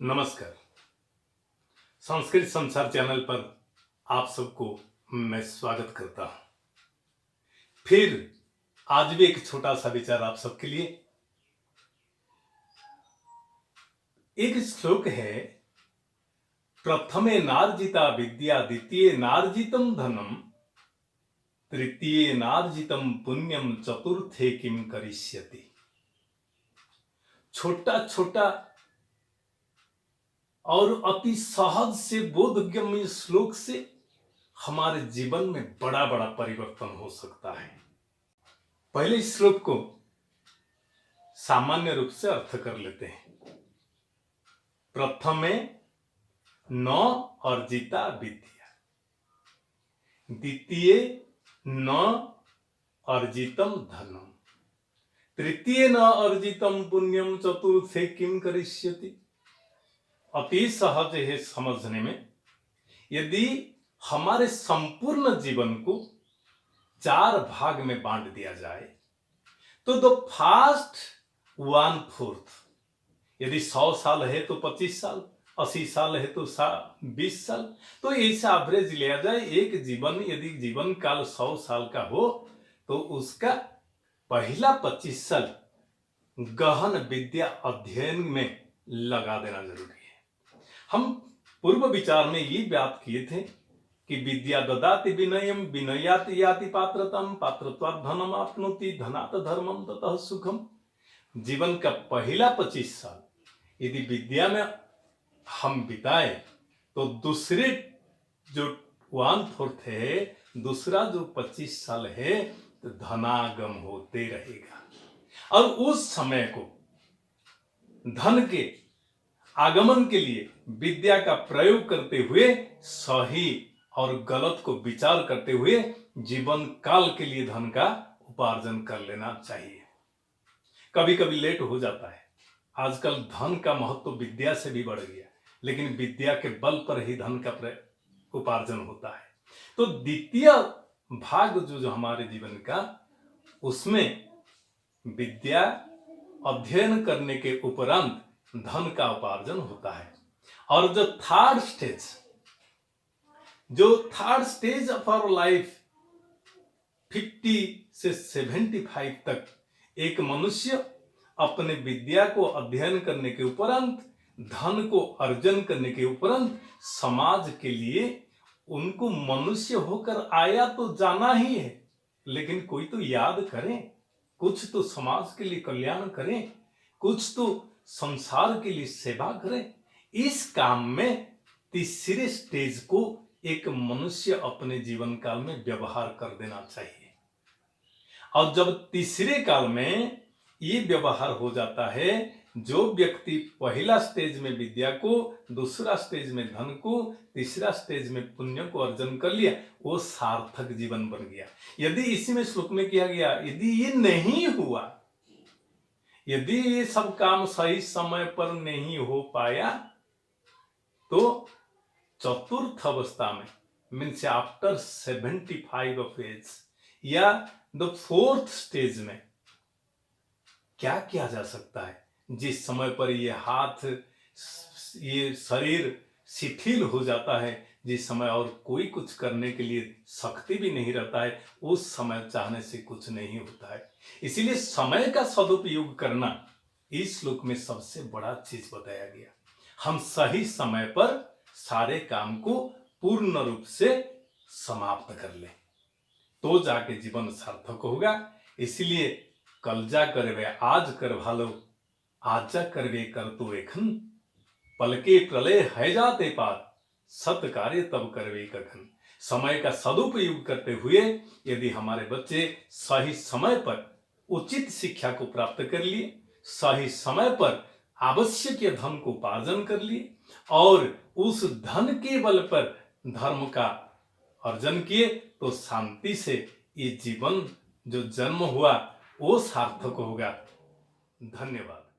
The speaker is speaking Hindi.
नमस्कार। संस्कृत संसार चैनल पर आप सबको मैं स्वागत करता हूं। फिर आज भी एक छोटा सा विचार आप सबके लिए। एक श्लोक है, प्रथमे नार्जिता विद्या द्वितीय नार्जितम धनम तृतीय नार्जितम पुण्यम चतुर्थे किम करिष्यति। छोटा छोटा और अति सहज से बोधगम्य श्लोक से हमारे जीवन में बड़ा बड़ा परिवर्तन हो सकता है। पहले इस श्लोक को सामान्य रूप से अर्थ कर लेते हैं। प्रथमे न अर्जिता विद्या, द्वितीय न अर्जितम धनम, तृतीय न अर्जितम पुण्यम चतुर्थे किम करिष्यति। अति सहज है समझने में। यदि हमारे संपूर्ण जीवन को 4 भाग में बांट दिया जाए तो द फर्स्ट 1/4, यदि 100 साल है तो 25 साल, 80 साल है तो 20 साल, तो ऐसा एवरेज लिया जाए। एक जीवन यदि जीवन काल 100 साल का हो तो उसका पहला 25 साल गहन विद्या अध्ययन में लगा देना जरूरी है। हम पूर्व विचार में ये बात किए थे कि विद्या ददाति विनयम विनयाति याति पात्रतम पात्रत्वात् धनम आपनोति धनात् धर्मम ततः सुखम। जीवन का पहला 25 साल यदि विद्या में हम बिताए तो दूसरे जो 1/4 है, दूसरा जो 25 साल है तो धनागम होते रहेगा। और उस समय को धन के आगमन के लिए विद्या का प्रयोग करते हुए सही और गलत को विचार करते हुए जीवन काल के लिए धन का उपार्जन कर लेना चाहिए। कभी कभी लेट हो जाता है। आजकल धन का महत्व विद्या से भी बढ़ गया, लेकिन विद्या के बल पर ही धन का उपार्जन होता है। तो द्वितीय भाग जो हमारे जीवन का, उसमें विद्या अध्ययन करने के उपरांत धन का उपार्जन होता है। और जो third stage of our life 50 से 75 तक एक मनुष्य अपने विद्या को अध्ययन करने के उपरांत, धन को अर्जन करने के उपरांत समाज के लिए उनको मनुष्य होकर आया तो जाना ही है, लेकिन कोई तो याद करें, कुछ तो समाज के लिए कल्याण करें, कुछ तो संसार के लिए सेवा करें। इस काम में तीसरे स्टेज को एक मनुष्य अपने जीवन काल में व्यवहार कर देना चाहिए। और जब तीसरे काल में ये व्यवहार हो जाता है, जो व्यक्ति पहला स्टेज में विद्या को, दूसरा स्टेज में धन को, तीसरा स्टेज में पुण्य को अर्जन कर लिया, वो सार्थक जीवन बन गया। यदि इसी में श्लोक में किया गया, यदि ये नहीं हुआ, यदि ये सब काम सही समय पर नहीं हो पाया, तो चतुर्थ अवस्था में मीन्स आफ्टर 75 ऑफ एज या द 4th स्टेज में क्या किया जा सकता है। जिस समय पर ये हाथ, ये शरीर शिथिल हो जाता है, जिस समय और कोई कुछ करने के लिए शक्ति भी नहीं रहता है, उस समय चाहने से कुछ नहीं होता है। इसीलिए समय का सदुपयोग करना इस श्लोक में सबसे बड़ा चीज बताया गया। हम सही समय पर सारे काम को पूर्ण रूप से समाप्त कर लें तो जाके जीवन सार्थक होगा। इसलिए कल जा करवे आज कर भालो, आज जा करवे कर तो एखन, पलके प्रलय है जाते पार, सत कार्य तब करवे कखन। समय का सदुपयोग करते हुए यदि हमारे बच्चे सही समय पर उचित शिक्षा को प्राप्त कर लिए, सही समय पर आवश्यक धन को उपार्जन कर लिए और उस धन के बल पर धर्म का अर्जन किए, तो शांति से ये जीवन जो जन्म हुआ वो सार्थक होगा। धन्यवाद।